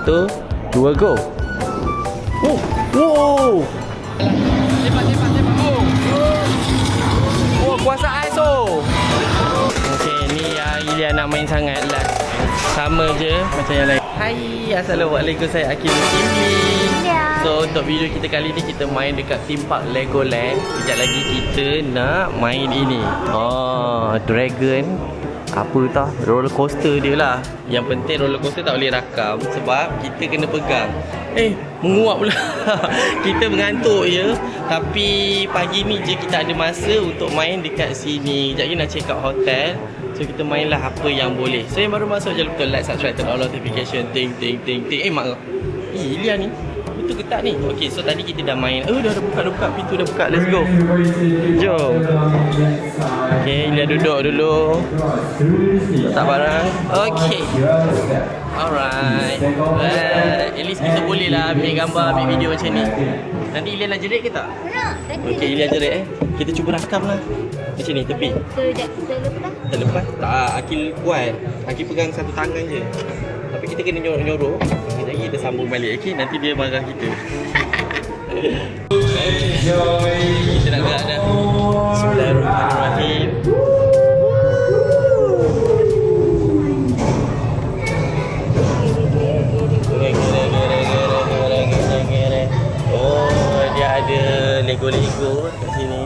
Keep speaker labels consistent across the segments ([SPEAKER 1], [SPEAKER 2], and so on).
[SPEAKER 1] 1, 2, go. Oh, wow. Cepat. Oh, kuasa ais tu. Okey, ni Ilya nak main sangat lah. Sama je macam yang lain. Hai, assalamualaikum, saya Akil Muslim. So untuk video kita kali ni kita main dekat theme park Legoland. Sekejap lagi kita nak main ini. Dragon apa tah, roller coaster dia lah. Yang penting roller coaster tak boleh rakam sebab kita kena pegang. Menguap pula. Kita mengantuk je. Tapi pagi ni je kita ada masa untuk main dekat sini. Sekejap lagi nak check out hotel. So kita mainlah apa yang boleh. So yang baru masuk jangan lupa like, subscribe, turn on notification. Ting. Mak. Ilya ni betul ke tak ni? Okay, so tadi kita dah main. Dah buka pintu dah buka. Let's go. Jom. Okay, Ilya duduk dulu. Letak barang. Okay. Alright. At least kita boleh lah ambil gambar, ambil video macam ni. Nanti Ilya nak jerit ke tak? Okay, Ilya jerit Kita cuba rakam lah. Macam ni, tepi. Terlepas? Tak, Akil kuat. Akil pegang satu tangan je. Tapi kita kena nyorok-nyorok. Sekejap lagi kita sambung balik. Okay, nanti dia marah kita. Kita nak gerak dah. Bismillahirrahmanirrahim. Oh, dia ada Lego kat sini.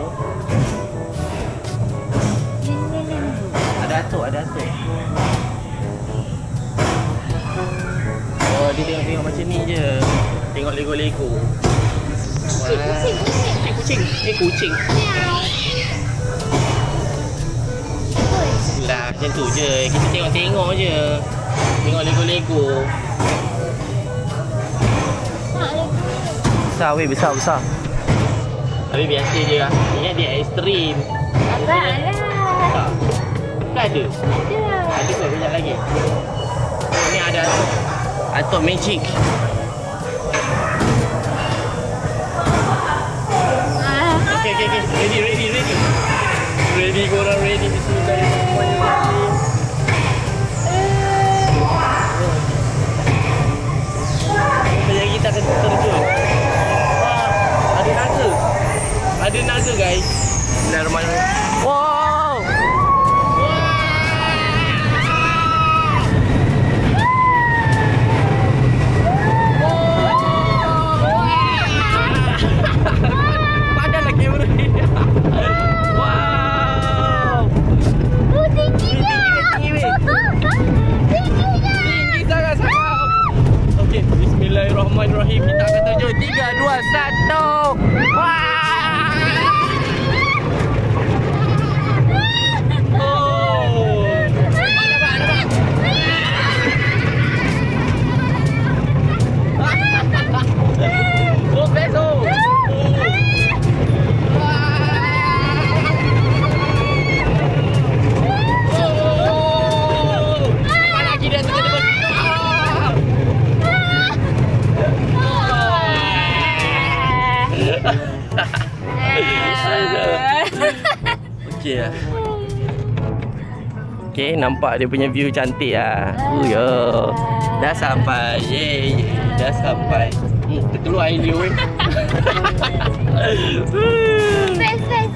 [SPEAKER 1] Ada atuk. Oh, dia tengok macam ni je. Tengok Lego. Kucing. Lah, macam tu je. Kita tengok je. Tengok Lego. Besar. Tapi biasa je lah. Ingat dia ekstrim. Tak ada? Ada kot, banyak lagi. Ni ada atuk magic. Okay. Ready. Ready, korang ready. Bismillahirrahmanirrahim. Sekejap kita akan terjun. Ada naga guys. Bismillahirrahmanirrahim. Wow. Padahlah kamera ni. Wow. Tinggi sangat. Okey, bismillahirrahmanirrahim. Kita akan terjun. 3, 2, 1. Wow. Okay, nampak dia punya view cantik lah. Dah sampai. Yeay. Dah sampai. Terkeluar air dia weh.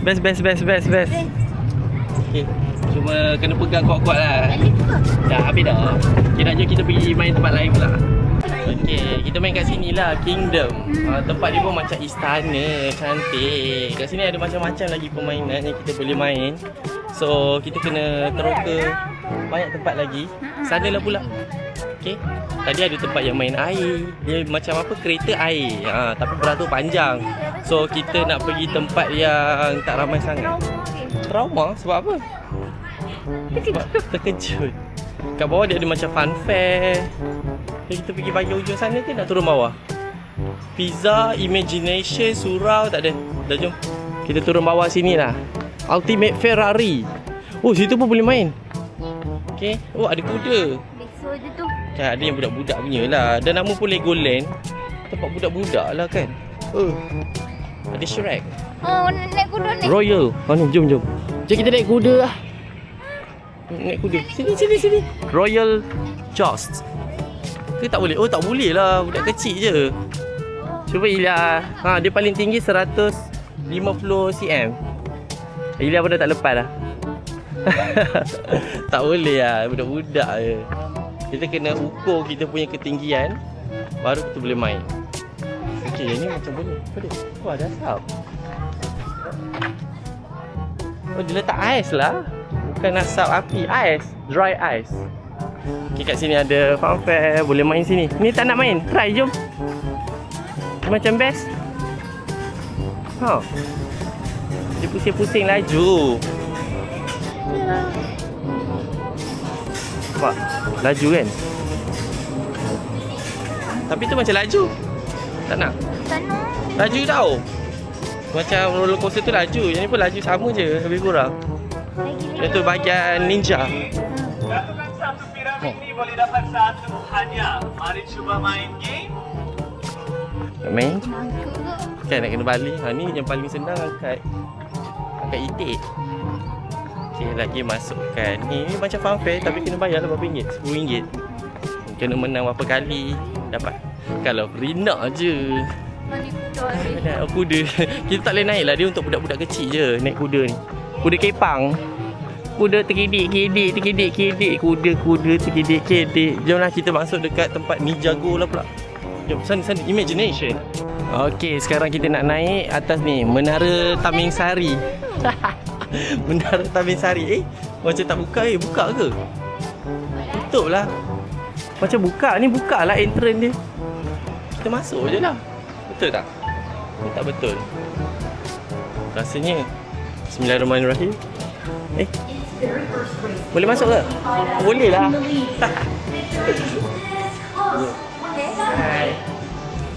[SPEAKER 1] Best. Okay, cuma kena pegang kuat-kuat lah. Dah habis dah. Kira je kita pergi main tempat lain pula. Okay, kita main kat sini lah, Kingdom. Tempat dia pun macam istana, cantik. Kat sini ada macam-macam lagi permainan yang kita boleh main. So, kita kena teroka banyak tempat lagi. Sana lah pula. Okay, tadi ada tempat yang main air. Dia macam apa, kereta air. Tapi beratur panjang. So, kita nak pergi tempat yang tak ramai sangat. Trauma? Sebab apa? Sebab terkejut. Kat bawah dia ada macam fun fair. Kita pergi bahagian ujung sana ke nak turun bawah? Pizza, Imagination, Surau tak ada. Dah jom. Kita turun bawah sini lah. Ultimate Ferrari. Oh, situ pun boleh main. Okay. Oh, ada kuda.
[SPEAKER 2] Besok je tu.
[SPEAKER 1] Ada yang budak-budak punya lah. Dan nama pun Legoland. Tempat budak-budak lah kan. Ada Shrek.
[SPEAKER 2] Oh, naik kuda ni.
[SPEAKER 1] Royal. Ni, jom. Jom kita naik kuda lah. Naik kuda. Sini. Royal Joust. ke tak boleh? Oh tak boleh lah, budak kecil je. Cuba Ilya. Dia paling tinggi 150 cm. Ilya pun dah tak lepas dah. Tak boleh lah, budak-budak je. Kita kena ukur kita punya ketinggian, baru kita boleh main. Okey, yang ni macam boleh. Wah, dah asap. Oh, dia letak ais lah. Bukan asap api, ais. Dry ice. Okey, kat sini ada fun fair, boleh main sini. Ni tak nak main, try jom. Macam best. Dia pusing-pusing laju. Nampak? Laju kan? Tapi tu macam laju. Tak nak?
[SPEAKER 2] Tak nak.
[SPEAKER 1] Laju tau. Macam roller coaster tu laju. Yang ni pun laju sama je, lebih kurang. Yang tu bahagian ninja.
[SPEAKER 3] Lakukan satu piramid ni boleh dapat satu hadiah. Mari cuba main game.
[SPEAKER 1] Nak main? Kan nak kena balik. Ni yang paling senang angkat itik. Okay, lagi masukkan. Ni macam fun fair tapi kena bayar lah berapa ringgit? RM10. Kena menang berapa kali dapat. Kalau free nak je. Naik kuda. Kita tak boleh naik lah, dia untuk budak-budak kecil je naik kuda ni. Kuda kepang. Kuda terkidik-kidik. Kuda terkidik-kidik. Jomlah kita masuk dekat tempat Ninjago lah pula. Jom, sana imagination. Okey, sekarang kita nak naik atas ni, Menara Taming Sari. Menara Taming Sari. Macam tak buka buka ke? Tutup lah. Macam buka, ni buka lah entrance dia. Kita masuk je lah. Betul tak? Ni tak betul. Rasanya Bismillahirrahmanirrahim. Boleh masuk ke? Boleh lah. Hai.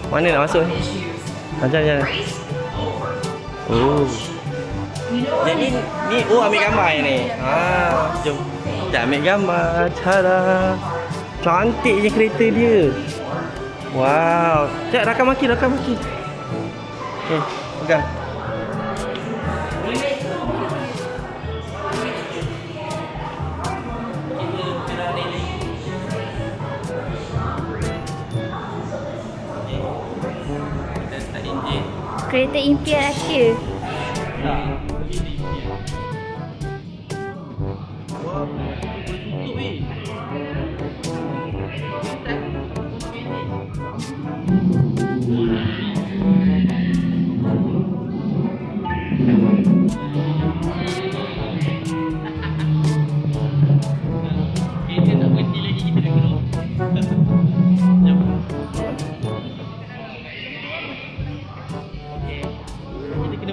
[SPEAKER 1] Mana nak masuk ni? Jalan. Oh. Jadi ni ambil gambar yang ni. Jom. Kita ambil gambar. Tada. Cantiknya kereta dia. Wow. Sekejap, rakam maki. Okay, pegang.
[SPEAKER 2] Kereta impian aku.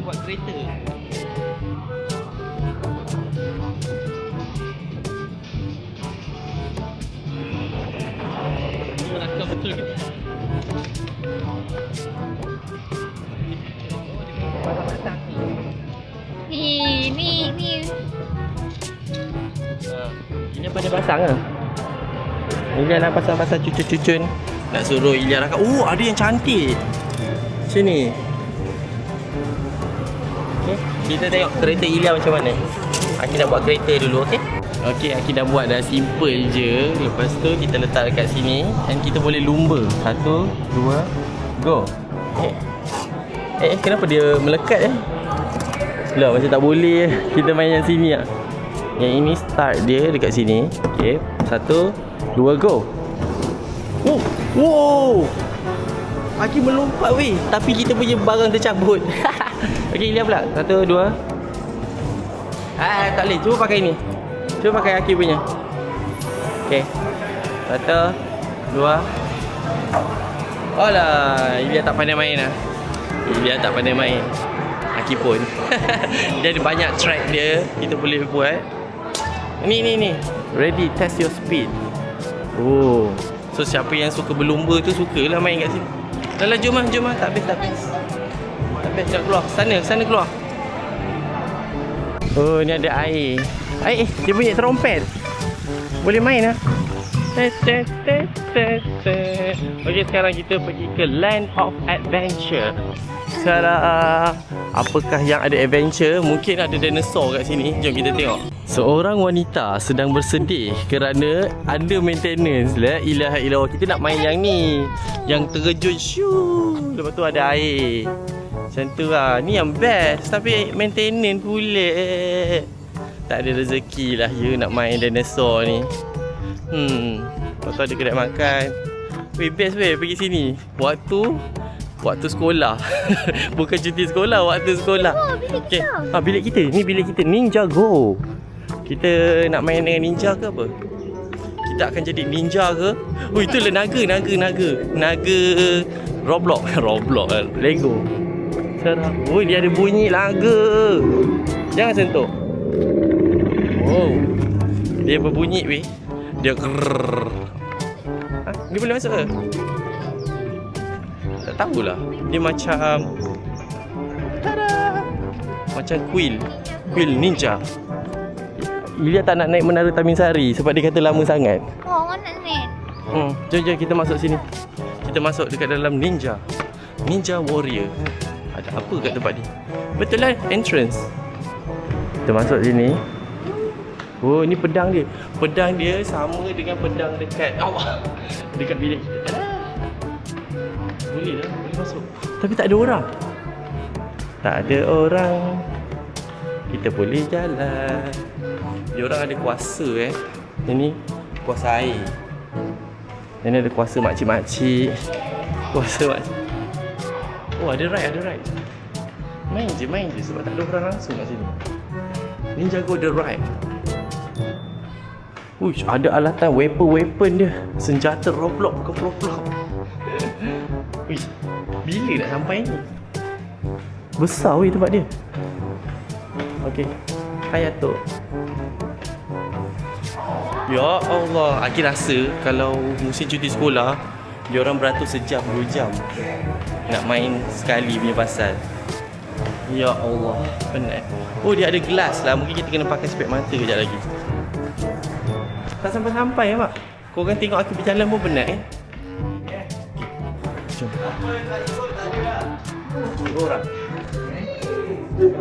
[SPEAKER 1] Buat kereta. Rakam betul ke?
[SPEAKER 2] Ni.
[SPEAKER 1] Ini apa dia pasang ke? Ilya nak pasang-pasang cucun-cucun. Nak suruh Ilya rakam. Oh, ada yang cantik. Sini. Okay, kita tengok kereta Ilya macam mana. Aki nak buat kereta dulu, okey? Okey, Aki dah buat dah simple je. Lepas tu kita letak dekat sini dan kita boleh lumba. 1, 2, go. Kenapa dia melekat Lah, macam tak boleh. Kita main yang sini lah. Yang ini start dia dekat sini. Okey, 1, 2, go. Oh, wow. Aki melompat weh. Tapi kita punya barang tercabut. Okey, Ilya pula. 1, 2. Tak boleh. Cuba pakai ni. Cuba pakai Aki punya. Okey. 1, 2. Alah, Ilya tak pandai main lah. Ilya tak pandai main. Aki pun. Dia ada banyak track dia. Kita boleh buat. Ni. Ready, test your speed. Oh. So siapa yang suka berlumba tu sukalah main kat sini. Dah jom lah. Tak habis. Dah keluar. Sana keluar. Oh, ni ada air. Dia bunyi trompet. Boleh main lah. Okey, sekarang kita pergi ke Land of Adventure. Sekarang apakah yang ada adventure? Mungkin ada dinosaur kat sini. Jom kita tengok. Seorang wanita sedang bersedih kerana under maintenance. La ilaha illallah. Kita nak main yang ni, yang terjun shoo, lepas tu ada air. Macam tu lah. Ni yang best, tapi maintenance pula. Tak ada rezeki lah you nak main dinosaur ni. Lepas tu ada kedai makan. Weh, best weh pergi sini. Waktu sekolah. Bukan cuti sekolah, waktu sekolah.
[SPEAKER 2] bilik kita.
[SPEAKER 1] Bilik kita. Ni bilik kita, Ninja Go. Kita nak main dengan ninja ke apa? Kita akan jadi ninja ke? Oh, itulah naga Roblox. Lego. Serang. Oh, dia ada bunyi naga. Jangan sentuh. Oh, dia berbunyi weh. Dia grrrr. Ni boleh masuk ke? Tak tahulah. Dia macam tada, macam kuil ninja. Ilya tak nak naik Menara Tamin Sari sebab dia kata lama sangat.
[SPEAKER 2] Oh, orang nak naik.
[SPEAKER 1] Jom kita masuk sini. Kita masuk dekat dalam Ninja Warrior. Ada apa kat tempat ni? Betul lah, entrance. Kita masuk sini. Oh, ni pedang dia. Pedang dia sama dengan pedang dekat dekat bilik kita. Boleh masuk. Tapi tak ada orang. Kita boleh jalan. Dia orang ada kuasa Ini kuasa air. Ini ada kuasa makcik-makcik. Oh, ada ride. Main je sebab tak ada orang langsung kat sini. Ninja Go the ride. Uish, ada alatan weapon dia. Senjata Roblox. Uish, bila nak sampai ni? Besar weh tempat dia. Okey, Hayato. Ya Allah, aku rasa kalau musim cuti sekolah, dia orang beratur sejam, 2 jam nak main sekali punya pasal. Ya Allah, penat. Oh, dia ada gelas lah. Mungkin kita kena pakai spek mata kejap lagi. Tak sampai-sampai Mak. Korang tengok aku berjalan pun penat Jom. Orang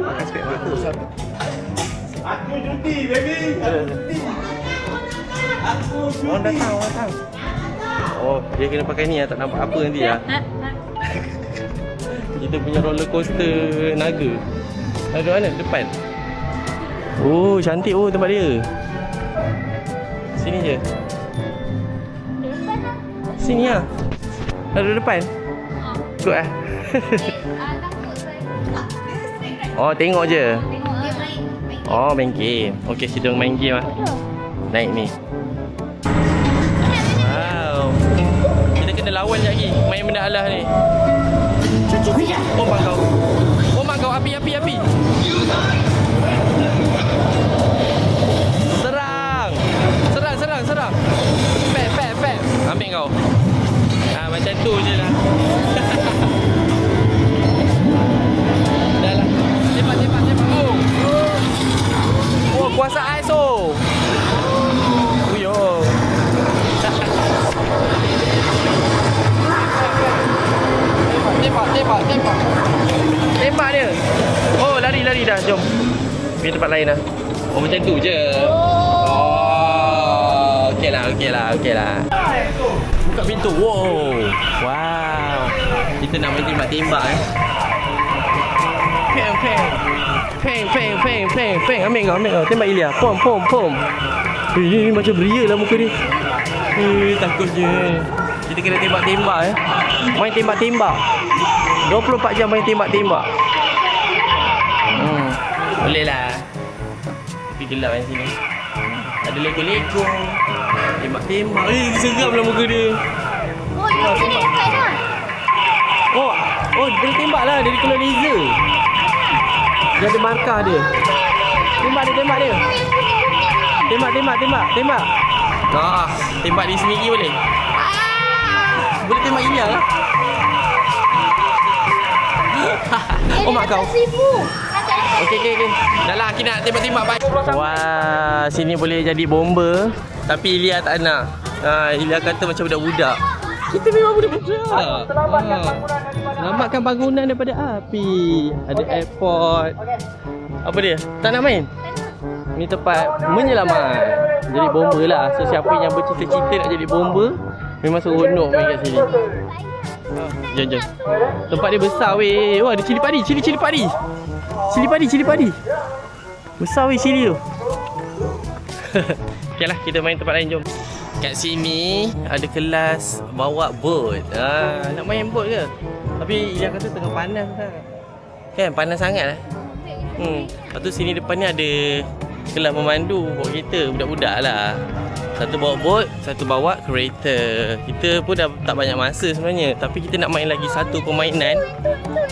[SPEAKER 1] pakai spek mata. Aku cuti baby. Orang datang. Oh, dia kena pakai ni lah. Tak nampak apa nanti lah. Kita punya roller coaster naga. Naga mana? Depan. Oh, cantik tempat dia. Sini je. Sini lah. Ada depan. Ikut Oh, tengok je. Oh, main game. Okey, kita main game lah. Naik ni. Wow. Kita kena lawan je lagi. Main benda alah ni. Oh, kau. Api. Serang. Pet. Ambil kau. Macam tu je lah. Dah lah. Tembak. Oh, kuasa ais oh. Uyo. Tembak dia. Oh, lari dah. Jom. Pergi tempat lain lah. Oh, macam tu je. Oh, okey lah. Buka pintu. Wow. Kita nak main tembak. Peng. Ambil kau. Tembak Ilya. Pom. Ini macam beria lah muka dia. Takut je. Kita kena tembak. Main tembak. 24 jam main tembak. Boleh lah. Tapi gelap kat sini. Ada lego. Tembak. Seram lah muka dia.
[SPEAKER 2] Oh, dia kena dekat lah.
[SPEAKER 1] Oh, dia tembak lah. Dia keluar laser. Dia ada markah dia. Tembak dia. Tembak. Tembak dia sendiri boleh. Boleh tembak Ilya lah. Oh, mak kau. Okey. Dah lah, kita nak tembak-tembak. Wah, sini boleh jadi bomba. Tapi Ilya tak nak. Ilya kata macam budak-budak. Kita memang budak-budak. Selamatkan bangunan daripada api. Ada airport. Apa dia? Tak nak main? Ni tempat menyelamat. Jadi bomba lah. So siapa yang bercita-cita nak jadi bomba, memang seronok main kat sini. Jom. Tempat dia besar weh. Wah, ada cili padi. Cili padi. Besar weh cili tu. Okay lah, kita main tempat lain, jom. Kat sini ada kelas bawa boat. Nak main boat ke? Tapi dia kata tengah panas kan. Kan panas sangat lah. Lepas tu sini depan ni ada kelas memandu bawa kereta, budak-budak lah. Satu bawa boat, satu bawa kereta. Kita pun dah tak banyak masa sebenarnya, tapi kita nak main lagi satu permainan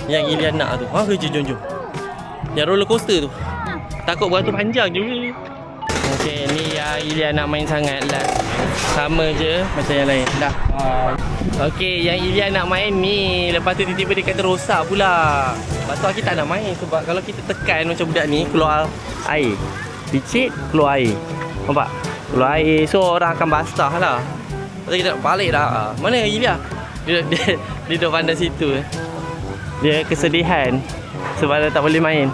[SPEAKER 1] yang Ilya nak tu. Jom. Yang roller coaster tu. Takut beratur panjang je. Okey, ni yang Ilya nak main sangat lah. Sama je macam yang lain. Dah. Okey, yang Ilya nak main ni, lepas tu tiba-tiba dia kata rosak pula. Lepas tu kita tak nak main sebab kalau kita tekan macam budak ni, keluar air. Picit, keluar air. Nampak? Keluar air, so orang akan basah lah. Lepas tu kita nak balik dah. Mana Ilya? Dia duduk pandang situ. Dia kesedihan sebab dia tak boleh main.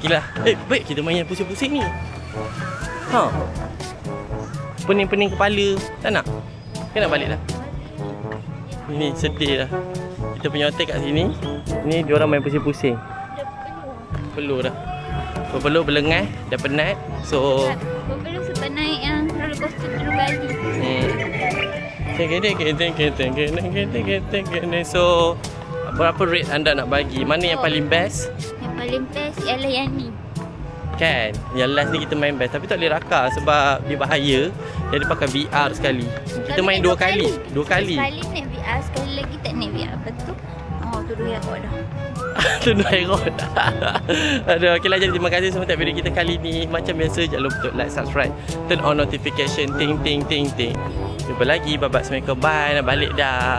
[SPEAKER 1] Gila. Baik kita main yang pusing-pusing ni. Pening-pening kepala. Tak nak? Kan nak balik dah. Ini sedih dah. Kita punya hotel kat sini. Ni diorang main pusing-pusing. Peluh dah. Peluh berlengas. Dah penat. So
[SPEAKER 2] Peluh sebab naik yang roller coaster 3 kali.
[SPEAKER 1] So berapa rate anda nak bagi? Mana yang paling best?
[SPEAKER 2] Yang paling best ialah yang ni.
[SPEAKER 1] Kan? Yang last ni kita main best. Tapi tak boleh rakar sebab dia bahaya. Jadi pakai VR sekali. Kita main 2 kali. 2 kali.
[SPEAKER 2] Sekali naik VR, sekali lagi tak naik VR. Betul? Tu 2 yang kau dah.
[SPEAKER 1] Tu 2 ekor. Aduh, okey lah, jadi terima kasih semua tengok video kita kali ni. Macam biasa, jangan lupa untuk like, subscribe, turn on notification, ting. Jumpa lagi, bye-bye, assalamualaikum, bye, nak balik dah.